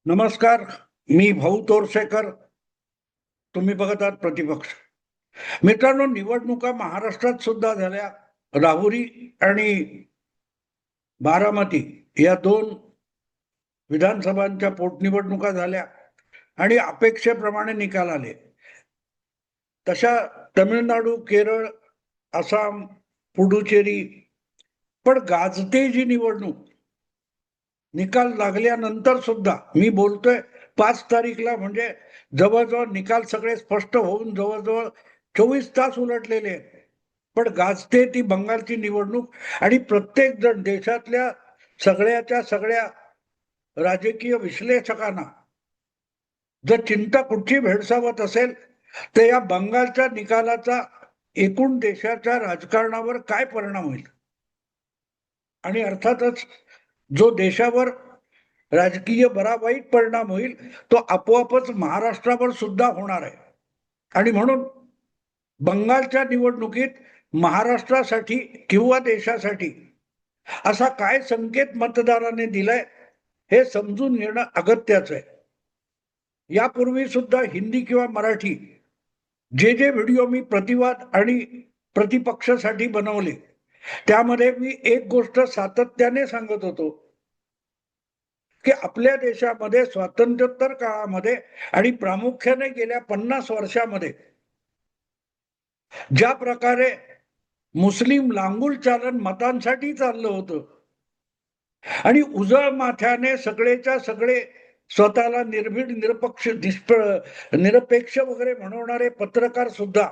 नमस्कार. मी भाऊ तोरसेकर. तुम्ही बघत आहात प्रतिपक्ष. मित्रांनो, निवडणुका महाराष्ट्रात सुद्धा झाल्या. राहुरी आणि बारामती या दोन विधानसभांच्या पोटनिवडणुका झाल्या आणि अपेक्षेप्रमाणे निकाल आले. तशा तमिळनाडू, केरळ, आसाम, पुडुचेरी. पण गाजते जी निवडणूक निकाल लागल्यानंतर सुद्धा मी बोलतोय 5 तारीखला, म्हणजे जवळजवळ निकाल सगळे स्पष्ट होऊन जवळजवळ 24 तास उलटलेले आहेत. पण गाजते ती बंगालची निवडणूक आणि प्रत्येक जण देशातल्या सगळ्याच्या सगळ्या राजकीय विश्लेषकांना जर चिंता कुठची भेडसावत असेल तर या बंगालच्या निकालाचा एकूण देशाच्या राजकारणावर काय परिणाम होईल. आणि अर्थातच जो देशावर राजकीय बरा वाईट परिणाम होईल तो आपोआपच महाराष्ट्रावर सुद्धा होणार आहे. आणि म्हणून बंगालच्या निवडणुकीत महाराष्ट्रासाठी किंवा देशासाठी असा काय संकेत मतदाराने दिलाय हे समजून घेणं अगत्याचं आहे. यापूर्वी सुद्धा हिंदी किंवा मराठी जे व्हिडिओ मी प्रतिवाद आणि प्रतिपक्षासाठी बनवले त्यामध्ये मी एक गोष्ट सातत्याने सांगत होतो की आपल्या देशामध्ये स्वातंत्र्योत्तर काळामध्ये आणि प्रामुख्याने गेल्या 50 वर्षामध्ये ज्या प्रकारे मुस्लिम लांगुल चालन मतांसाठी चाललं होतं आणि उजळ माथ्याने सगळेच्या सगळे स्वतःला निर्भीड, निरपक्ष, निरपेक्ष वगैरे म्हणवणारे पत्रकार सुद्धा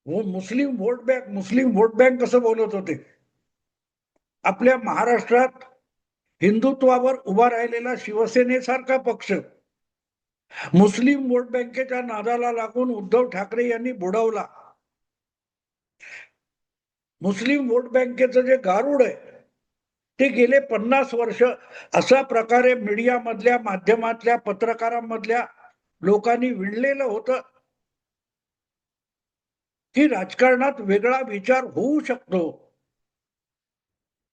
मुस्लिम वोट बँक कसं बोलत होते. आपल्या महाराष्ट्रात हिंदुत्वावर उभा राहिलेला शिवसेनेसारखा पक्ष मुस्लिम वोट बँकेच्या नादाला लागून उद्धव ठाकरे यांनी बुडवला. मुस्लिम वोट बँकेचं जे गारुड आहे ते गेले 50 वर्ष अशा प्रकारे मीडिया मधल्या, माध्यमातल्या, पत्रकारांमधल्या लोकांनी विणलेलं होतं की राजकारणात वेगळा विचार होऊ शकतो.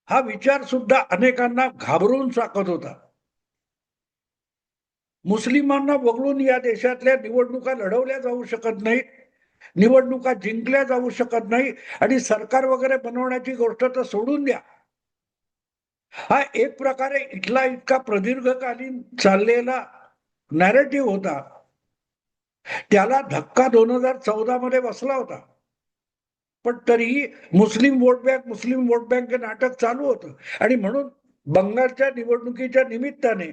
हा विचार सुद्धा अनेकांना घाबरून टाकत होता. मुस्लिमांना वगळून या देशातल्या निवडणुका लढवल्या जाऊ शकत नाहीत, निवडणुका जिंकल्या जाऊ शकत नाही आणि सरकार वगैरे बनवण्याची गोष्ट तर सोडून द्या. हा एक प्रकारे इथला इतका प्रदीर्घकालीन चाललेला नॅरेटिव्ह होता, त्याला धक्का 2014 मध्ये बसला होता. पण तरीही मुस्लिम वोट बँक हे नाटक चालू होतं. आणि म्हणून बंगालच्या निवडणुकीच्या निमित्ताने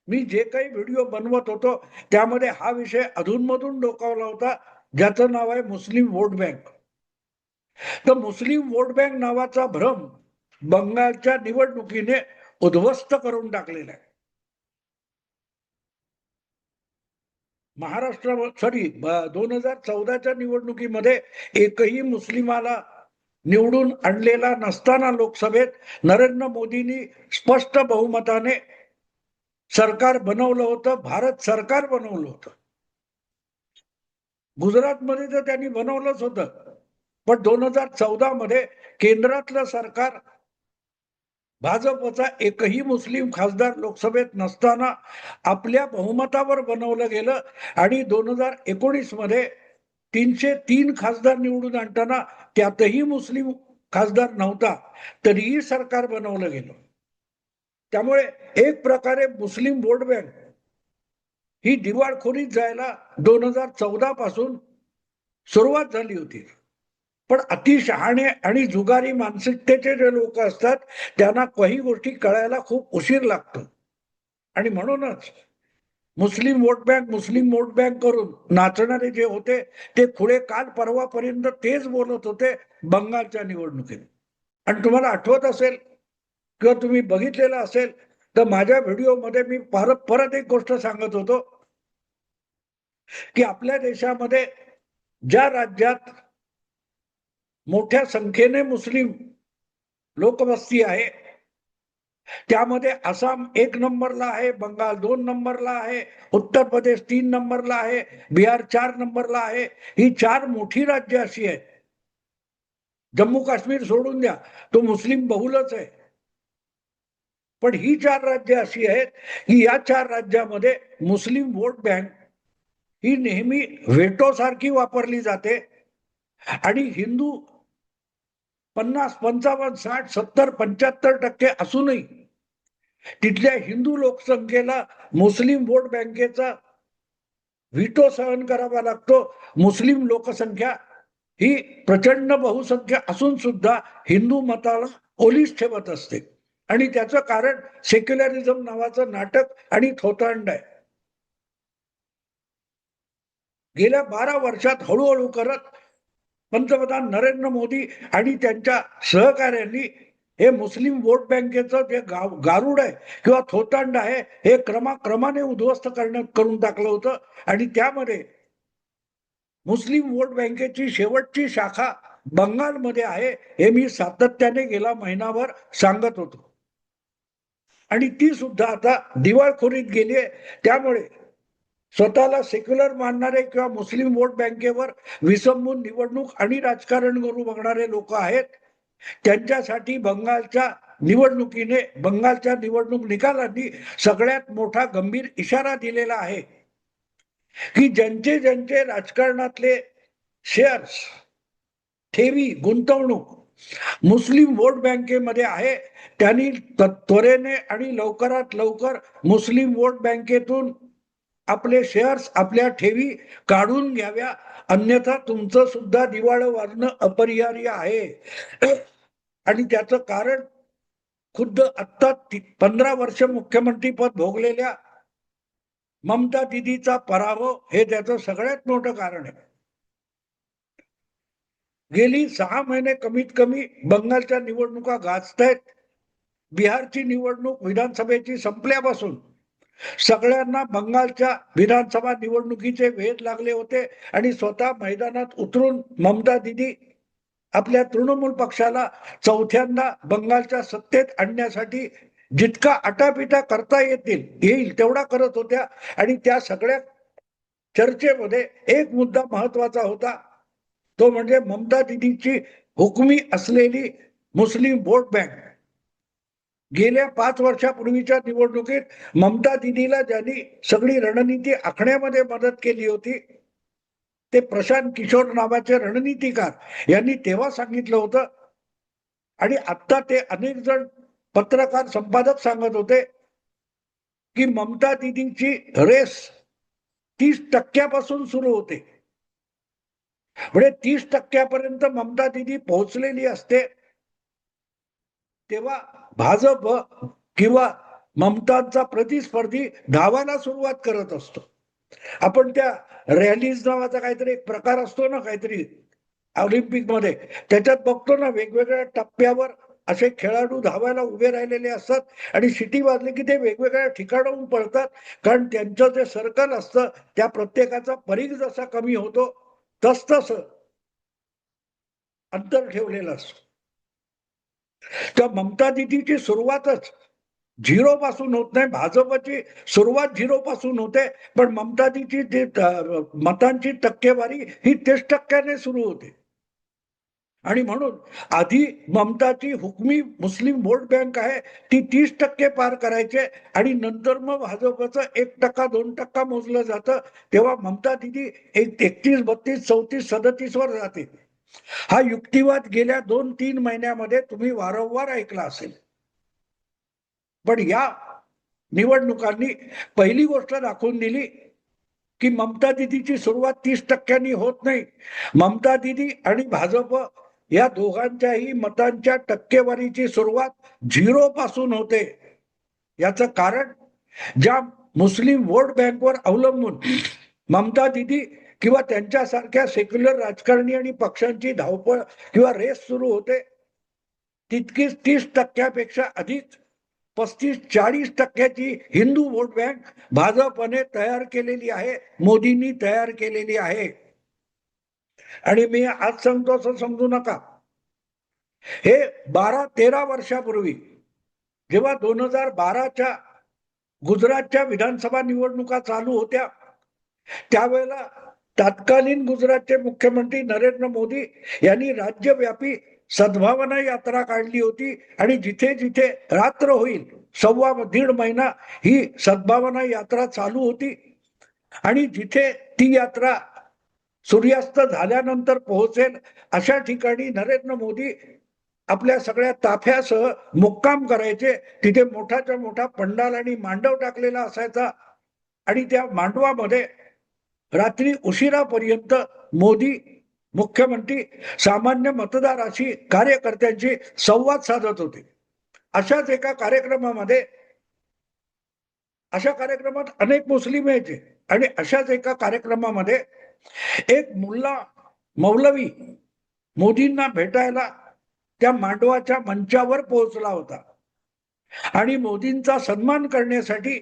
मी जे काही व्हिडिओ बनवत होतो त्यामध्ये हा विषय अधूनमधून डोकावला होता, ज्याचं नाव आहे मुस्लिम वोट बँक. तर मुस्लिम वोट बँक नावाचा भ्रम बंगालच्या निवडणुकीने उद्ध्वस्त करून टाकलेला आहे. महाराष्ट्र 2014च्या निवडणुकीमध्ये एकही मुस्लिमाला निवडून आणलेला नसताना लोकसभेत नरेंद्र मोदींनी स्पष्ट बहुमताने सरकार बनवलं होतं, भारत सरकार बनवलं होतं. गुजरातमध्ये तर त्यांनी बनवलंच होतं, पण 2014 मध्ये केंद्रातलं सरकार भाजपचा एकही मुस्लिम खासदार लोकसभेत नसताना आपल्या बहुमतावर बनवलं गेलं आणि 2019 मध्ये 303 खासदार निवडून आणताना त्यातही मुस्लिम खासदार नव्हता, तरीही सरकार बनवलं गेलं. त्यामुळे एक प्रकारे मुस्लिम वोट बँक ही दिवाळखोरीत जायला 2014 पासून सुरुवात झाली होती. पण अतिशहाणे आणि जुगारी मानसिकतेचे जे लोक असतात त्यांना काही गोष्टी कळायला खूप उशीर लागतो. आणि म्हणूनच मुस्लिम वोट बँक करून नाचणारे जे होते ते पुढे काल परवापर्यंत तेच बोलत होते बंगालच्या निवडणुकीत. आणि तुम्हाला आठवत असेल किंवा तुम्ही बघितलेलं असेल तर माझ्या व्हिडिओमध्ये मी परत एक गोष्ट सांगत होतो की आपल्या देशामध्ये ज्या राज्यात मोठ्या संख्येने मुस्लिम लोकवस्ती आहे त्यामध्ये आसाम 1 नंबरला आहे, बंगाल 2 नंबरला आहे, उत्तर प्रदेश 3 नंबरला आहे, बिहार 4 नंबरला आहे. ही 4 मोठी राज्य अशी आहेत. जम्मू काश्मीर सोडून द्या, तो मुस्लिम बहुलच आहे. पण ही 4 राज्य अशी आहेत की या 4 राज्यामध्ये मुस्लिम वोट बँक ही नेहमी व्हेटो सारखी वापरली जाते आणि हिंदू 50, 55, 60, 70, 75% असूनही तिथल्या हिंदू लोकसंख्येला मुस्लिम वोट बँकेचा व्हिटो सहन करावा लागतो. मुस्लिम लोकसंख्या ही प्रचंड बहुसंख्या असून सुद्धा हिंदू मताला ओलीस ठेवत असते आणि त्याचं कारण सेक्युलरिझम नावाचं नाटक आणि थोतांड आहे. गेल्या 12 वर्षात हळूहळू करत पंतप्रधान नरेंद्र मोदी आणि त्यांच्या सहकार्यांनी हे मुस्लिम वोट बँकेचं जे गारुड आहे किंवा थोतांड आहे हे क्रमाक्रमाने उद्ध्वस्त करून टाकलं होतं आणि त्यामध्ये मुस्लिम वोट बँकेची शेवटची शाखा बंगालमध्ये आहे हे मी सातत्याने गेला महिनाभर सांगत होतो आणि ती सुद्धा आता दिवाळखोरीत गेली आहे. त्यामुळे स्वतःला सेक्युलर मानणारे किंवा मुस्लिम वोट बँकेवर विसंबून निवडणूक आणि राजकारण करू बघणारे लोक आहेत. त्यांच्यासाठी बंगालच्या निवडणूक निकालांनी सगळ्यात मोठा गंभीर इशारा दिलेला आहे की ज्यांचे ज्यांचे राजकारणातले शेअर्स, ठेवी, गुंतवणूक मुस्लिम वोट बँकेमध्ये आहे त्यांनी त्वरेने आणि लवकरात लवकर मुस्लिम वोट बँकेतून आपले शेअर्स, आपल्या ठेवी काढून घ्याव्या, अन्यथा तुमचं सुद्धा दिवाळं वाजणं अपरिहार्य आहे. आणि त्याचं कारण खुद्द आत्ता 15 वर्ष मुख्यमंत्री पद भोगलेल्या ममता दिदीचा पराभव हे त्याचं सगळ्यात मोठं कारण आहे. गेली 6 महिने कमीत कमी बंगालच्या निवडणुका गाजतायत. बिहारची निवडणूक विधानसभेची संपल्यापासून सगळ्यांना बंगालच्या विधानसभा निवडणुकीचे वेध लागले होते आणि स्वतः मैदानात उतरून ममता दिदी आपल्या तृणमूल पक्षाला चौथ्यांदा बंगालच्या सत्तेत आणण्यासाठी जितका आटापिटा करता येईल तेवढा करत होत्या आणि त्या सगळ्या चर्चेमध्ये एक मुद्दा महत्वाचा होता, तो म्हणजे ममता दिदीची हुकमी असलेली मुस्लिम वोट बँक. गेल्या 5 वर्षापूर्वीच्या निवडणुकीत ममता दिदीला ज्यांनी सगळी रणनीती आखण्यामध्ये मदत केली होती ते प्रशांत किशोर नावाचे रणनीतिकार यांनी तेव्हा सांगितलं होतं आणि आता ते अनेक जण पत्रकार, संपादक सांगत होते की ममता दिदीची रेस 30% सुरू होते. म्हणजे 30% ममता दिदी पोहोचलेली असते तेव्हा भाजप किंवा ममतांचा प्रतिस्पर्धी धावायला सुरुवात करत असतो. आपण त्या रॅलीज नावाचा काहीतरी एक प्रकार असतो ना, काहीतरी ऑलिम्पिक मध्ये, त्याच्यात बघतो ना वेगवेगळ्या टप्प्यावर असे खेळाडू धावायला उभे राहिलेले असतात आणि शिटी वाजली की ते वेगवेगळ्या ठिकाणाहून पळतात, कारण त्यांचं जे सर्कल असतं त्या प्रत्येकाचा परीघ जसा कमी होतो तस अंतर ठेवलेलं असतं. तर ममता दिदीची सुरुवातच 0 पासून होत नाही. भाजपची सुरुवात 0 पासून होते, पण ममता दिदीची मतांची टक्केवारी ही 30% सुरू होते आणि म्हणून आधी ममताची हुकमी मुस्लिम वोट बँक आहे ती 30% पार करायचे आणि नंतर मग भाजपचं 1%, 2% मोजलं जातं, तेव्हा ममता दिदी 31, 32, 34, 37 वर जाते. हा युक्तिवाद गेल्या 2-3 महिन्यामध्ये तुम्ही वारंवार ऐकला असेल. पण या निवडणुकांनी पहिली गोष्ट दाखवून दिली की ममता दिदीची सुरुवात 30% होत नाही. ममता दिदी आणि भाजप या दोघांच्याही मतांच्या टक्केवारीची सुरुवात 0 पासून होते. याचं कारण ज्या मुस्लिम वोट बँकवर अवलंबून ममता दिदी किंवा त्यांच्यासारख्या सेक्युलर राजकारणी आणि पक्षांची धावपळ किंवा रेस सुरू होते, तितकीच 30%पेक्षा अधिक 35-40% हिंदू वोट बँक भाजपने तयार केलेली आहे, मोदींनी तयार केलेली आहे. आणि मी आज सांगतो असं समजू नका. हे 12-13 वर्षापूर्वी जेव्हा 2012च्या गुजरातच्या विधानसभा निवडणुका चालू होत्या त्यावेळेला तत्कालीन गुजरातचे मुख्यमंत्री नरेंद्र मोदी यांनी राज्यव्यापी सद्भावना यात्रा काढली होती आणि जिथे जिथे रात्र होईल दीड महिना ही सद्भावना यात्रा चालू होती आणि जिथे ती यात्रा सूर्यास्त झाल्यानंतर पोहोचेल अशा ठिकाणी नरेंद्र मोदी आपल्या सगळ्या ताफ्यासह मुक्काम करायचे. तिथे मोठाच्या मोठा पंडाल आणि मांडव टाकलेला असायचा आणि त्या मांडवामध्ये रात्री उशिरापर्यंत मोदी मुख्यमंत्री सामान्य मतदाराशी कार्यकर्त्यांशी संवाद साधत होते. अशाच एका कार्यक्रमामध्ये अशा कार्यक्रमात अनेक मुस्लिम यायचे आणि अशाच एका कार्यक्रमामध्ये एक मुल्ला मौलवी मोदींना भेटायला त्या मांडवाच्या मंचावर पोहोचला होता आणि मोदींचा सन्मान करण्यासाठी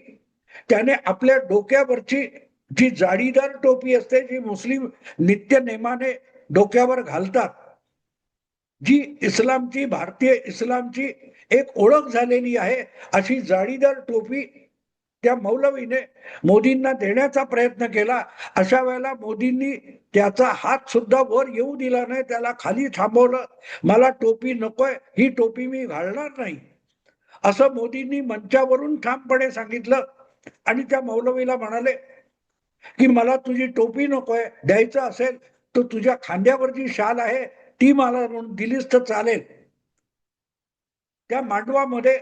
त्याने आपल्या डोक्यावरची जी जाडीदार टोपी असते, जी मुस्लिम नित्य नेमाने डोक्यावर घालतात, जी इस्लामची, भारतीय इस्लामची एक ओळख झालेली आहे, अशी जाडीदार टोपी त्या मौलवीने मोदींना देण्याचा प्रयत्न केला. अशा वेळेला मोदींनी त्याचा हात सुद्धा वर येऊ दिला नाही, त्याला खाली थांबवलं. मला टोपी नकोय, ही टोपी मी घालणार नाही असं मोदींनी मंचावरून ठामपणे सांगितलं आणि त्या मौलवीला म्हणाले की मला तुझी टोपी नकोय, द्यायचं असेल तर तुझ्या खांद्यावरची शाल आहे ती मला दिलीस तर चालेल. त्या मांडवामध्ये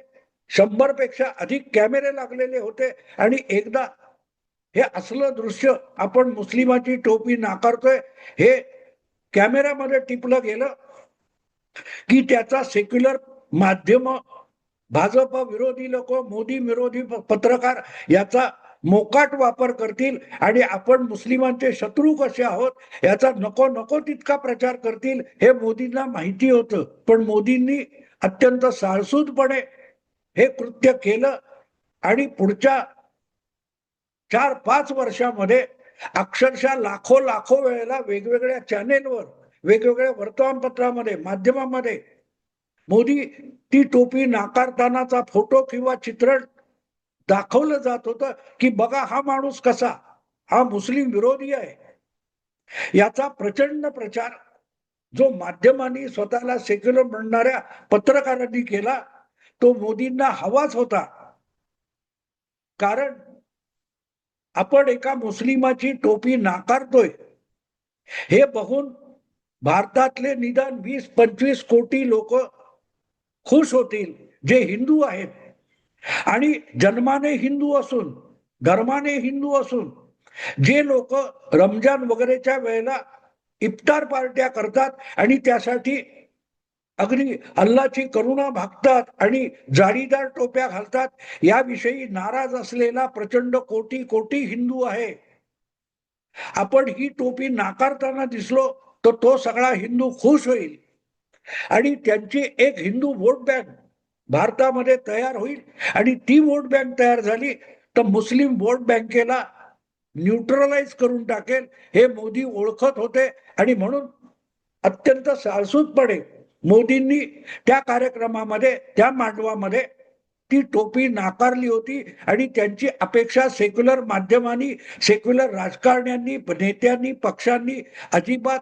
100 पेक्षा अधिक कॅमेरे लागलेले होते आणि एकदा हे असलं दृश्य, आपण मुस्लिमाची टोपी नाकारतोय हे कॅमेऱ्यामध्ये टिपलं गेलं की त्याचा सेक्युलर माध्यम, भाजप विरोधी लोक, मोदी विरोधी पत्रकार याचा मोकाट वापर करतील आणि आपण मुस्लिमांचे शत्रू कसे आहोत याचा नको नको तितका प्रचार करतील हे मोदींना माहिती होतं. पण मोदींनी अत्यंत साळसूदपणे हे कृत्य केलं आणि पुढच्या 4-5 वर्षामध्ये अक्षरशः लाखो वेळेला वेगवेगळ्या चॅनेलवर, वेगवेगळ्या वर्तमानपत्रामध्ये, माध्यमामध्ये मोदी ती टोपी नाकारतानाचा फोटो किंवा चित्रण दाखवलं जात होतं की बघा हा माणूस कसा, हा मुस्लिम विरोधी आहे. याचा प्रचंड प्रचार जो माध्यमांनी, स्वतःला सेक्युलर म्हणणाऱ्या पत्रकारांनी केला तो मोदींना हवाच होता. कारण आपण एका मुस्लिमाची टोपी नाकारतोय हे बघून भारतातले निदान 20-25 कोटी लोक खुश होतील जे हिंदू आहेत आणि जन्माने हिंदू असून, धर्माने हिंदू असून जे लोक रमजान वगैरेच्या वेळेला इफ्तार पार्ट्या करतात आणि त्यासाठी अगदी अल्लाची करुणा भागतात आणि जाडीदार टोप्या घालतात, याविषयी नाराज असलेला प्रचंड कोटी कोटी हिंदू आहे. आपण ही टोपी नाकारताना दिसलो तर तो सगळा हिंदू खुश होईल आणि त्यांची एक हिंदू वोट बँक भारतामध्ये तयार होईल आणि ती वोट बँक तयार झाली तर मुस्लिम वोट बँकेला न्यूट्रलाइज करून टाकेल हे मोदी ओळखत होते आणि म्हणून अत्यंत साळसूदपणे मोदींनी त्या कार्यक्रमामध्ये, त्या मांडवामध्ये ती टोपी नाकारली होती आणि त्यांची अपेक्षा सेक्युलर माध्यमांनी, सेक्युलर राजकारण्यांनी, नेत्यांनी, पक्षांनी अजिबात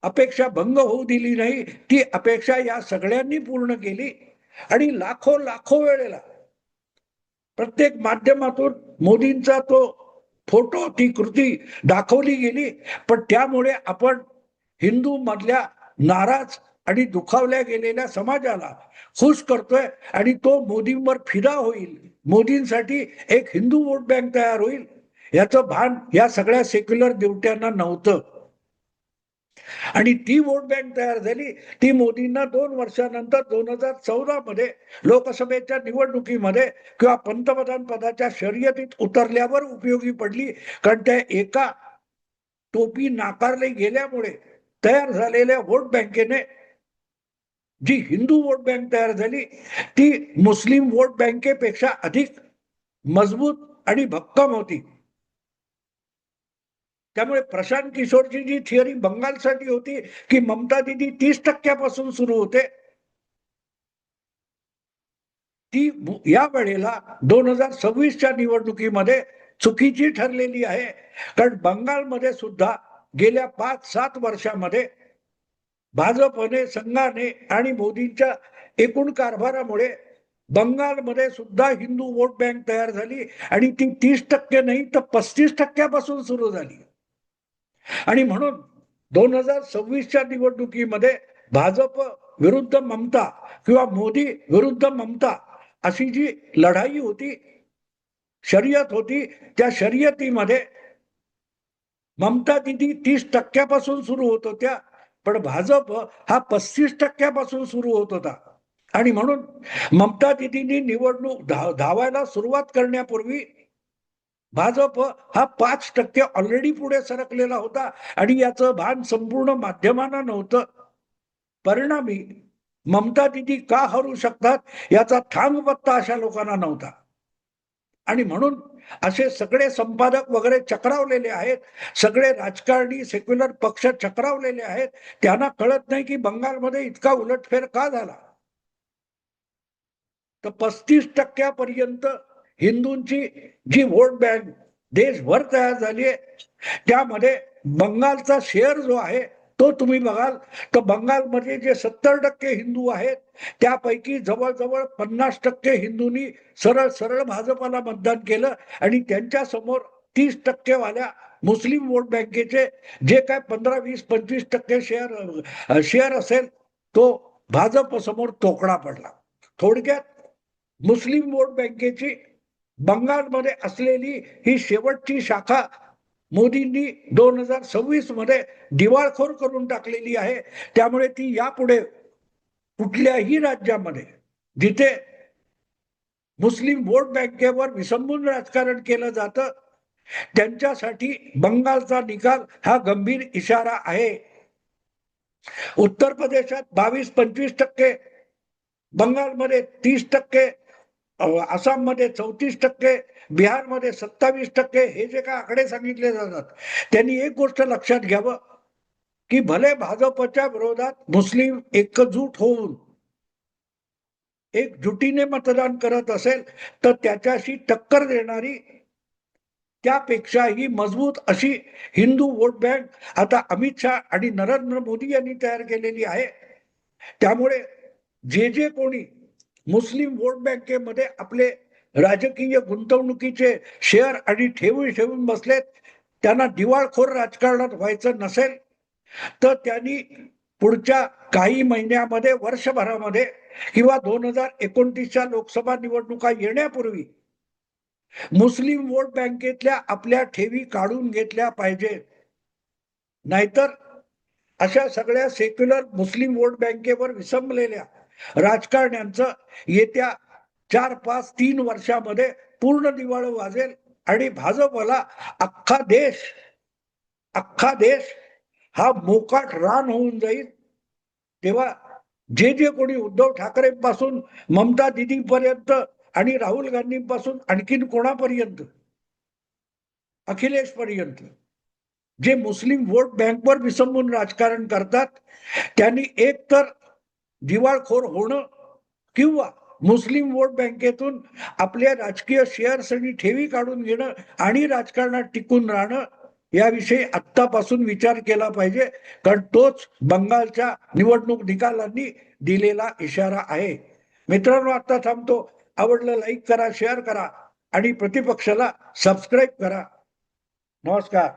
अपेक्षा भंग होऊ दिली नाही. ती अपेक्षा या सगळ्यांनी पूर्ण केली आणि लाखो वेळेला प्रत्येक माध्यमातून मोदींचा तो फोटो, ती कृती दाखवली गेली. पण त्यामुळे आपण हिंदू मधल्या नाराज आणि दुखावल्या गेलेल्या समाजाला खुश करतोय आणि तो मोदींवर फिदा होईल, मोदींसाठी एक हिंदू वोट बँक तयार होईल याचं भान या सगळ्या सेक्युलर देवट्यांना नव्हतं. आणि ती वोट बँक तयार झाली. ती मोदींना 2 वर्षानंतर 2014 मध्ये लोकसभेच्या निवडणुकीमध्ये किंवा पंतप्रधान पदाच्या शर्यतीत उतरल्यावर उपयोगी पडली. कारण त्या एका टोपी नाकारले गेल्यामुळे तयार झालेल्या वोट बँकेने जी हिंदू वोट बँक तयार झाली ती मुस्लिम वोट बँकेपेक्षा अधिक मजबूत आणि भक्कम होती. त्यामुळे प्रशांत किशोरची जी थिअरी बंगालसाठी होती की ममता दिदी 30% सुरू होते, ती या वेळेला 2026च्या निवडणुकीमध्ये चुकीची ठरलेली आहे. कारण बंगालमध्ये सुद्धा गेल्या 5-7 वर्षामध्ये भाजपने, संघाने आणि मोदींच्या एकूण कारभारामुळे बंगालमध्ये सुद्धा हिंदू वोट बँक तयार झाली आणि ती 30% नाही तर 35% सुरू झाली. आणि म्हणून 2026च्या निवडणुकीमध्ये भाजप विरुद्ध ममता किंवा मोदी विरुद्ध ममता अशी जी लढाई होती, शर्यत होती, त्या शर्यतीमध्ये ममता दिदी 30% सुरू होत होत्या, पण भाजप हा 35% सुरू होत होता. आणि म्हणून ममता दिदींनी निवडणूक धावायला सुरुवात करण्यापूर्वी भाजप हा 5% ऑलरेडी पुढे सरकलेला होता आणि याचं भान संपूर्ण माध्यमांना नव्हतं. परिणामी ममता दिदी का हरू शकतात याचा ठाम पत्ता अशा लोकांना नव्हता. आणि म्हणून असे सगळे संपादक वगैरे चक्रावलेले आहेत, सगळे राजकारणी सेक्युलर पक्ष चक्रावलेले आहेत. त्यांना कळत नाही की बंगालमध्ये इतका उलटफेर का झाला. तर 35% हिंदूंची जी वोट बँक देशभर तयार झाली आहे, त्यामध्ये बंगालचा शेअर जो आहे तो तुम्ही बघाल तर बंगालमध्ये जे 70% हिंदू आहेत त्यापैकी जवळजवळ 50% हिंदूंनी सरळ सरळ भाजपाला मतदान केलं आणि त्यांच्या समोर 30% वाल्या मुस्लिम वोट बँकेचे जे काय 15-20-25% शेअर असेल तो भाजप समोर तोकडा पडला. थोडक्यात मुस्लिम वोट बँकेची बंगालमध्ये असलेली ही शेवटची शाखा मोदींनी 2026 मध्ये दिवाळखोर करून टाकलेली आहे. त्यामुळे ती यापुढे कुठल्याही राज्यामध्ये जिथे मुस्लिम वोट बँकेवर विसंबून राजकारण केलं जातं त्यांच्यासाठी बंगालचा निकाल हा गंभीर इशारा आहे. उत्तर प्रदेशात 22-25%, बंगालमध्ये 30%, आसाममध्ये 34%, बिहारमध्ये 27%, हे जे काय आकडे सांगितले जातात त्यांनी एक गोष्ट लक्षात घ्यावं की भले भाजपच्या विरोधात मुस्लिम एकजूट होऊन एकजुटीने मतदान करत असेल तर त्याच्याशी टक्कर देणारी त्यापेक्षाही मजबूत अशी हिंदू वोट बँक आता अमित शहा आणि नरेंद्र मोदी यांनी तयार केलेली आहे. त्यामुळे जे जे कोणी मुस्लिम वोट बँकेमध्ये आपले राजकीय गुंतवणुकीचे शेअर आणि ठेवून बसलेत त्यांना दिवाळखोर राजकारणात व्हायचं नसेल तर त्यांनी पुढच्या काही महिन्यामध्ये वर्षभरामध्ये किंवा 2029च्या लोकसभा निवडणुका येण्यापूर्वी मुस्लिम वोट बँकेतल्या आपल्या ठेवी काढून घेतल्या पाहिजेत. नाहीतर अशा सगळ्या सेक्युलर मुस्लिम वोट बँकेवर विसंबलेल्या राजकारण्यांचं येत्या 4-5-3 वर्षामध्ये पूर्ण दिवाळ वाजेल आणि भाजपला अख्खा देश हा मोकाट रान होऊन जाईल. तेव्हा जे जे कोणी उद्धव ठाकरे पासून ममता दिदी पर्यंत आणि राहुल गांधींपासून आणखीन कोणापर्यंत अखिलेश पर्यंत जे मुस्लिम वोट बँकवर विसंबून राजकारण करतात त्यांनी एक तर दिवाळखोर होणं किंवा मुस्लिम वोट बँकेतून आपल्या राजकीय शेअर्स आणि ठेवी काढून घेणं आणि राजकारणात टिकून राहणं याविषयी आत्तापासून विचार केला पाहिजे. कारण तोच बंगालच्या निवडणूक निकालांनी दिलेला इशारा आहे. मित्रांनो, आता थांबतो. आवडलं लाईक करा, शेअर करा आणि प्रतिपक्षाला सबस्क्राईब करा. नमस्कार.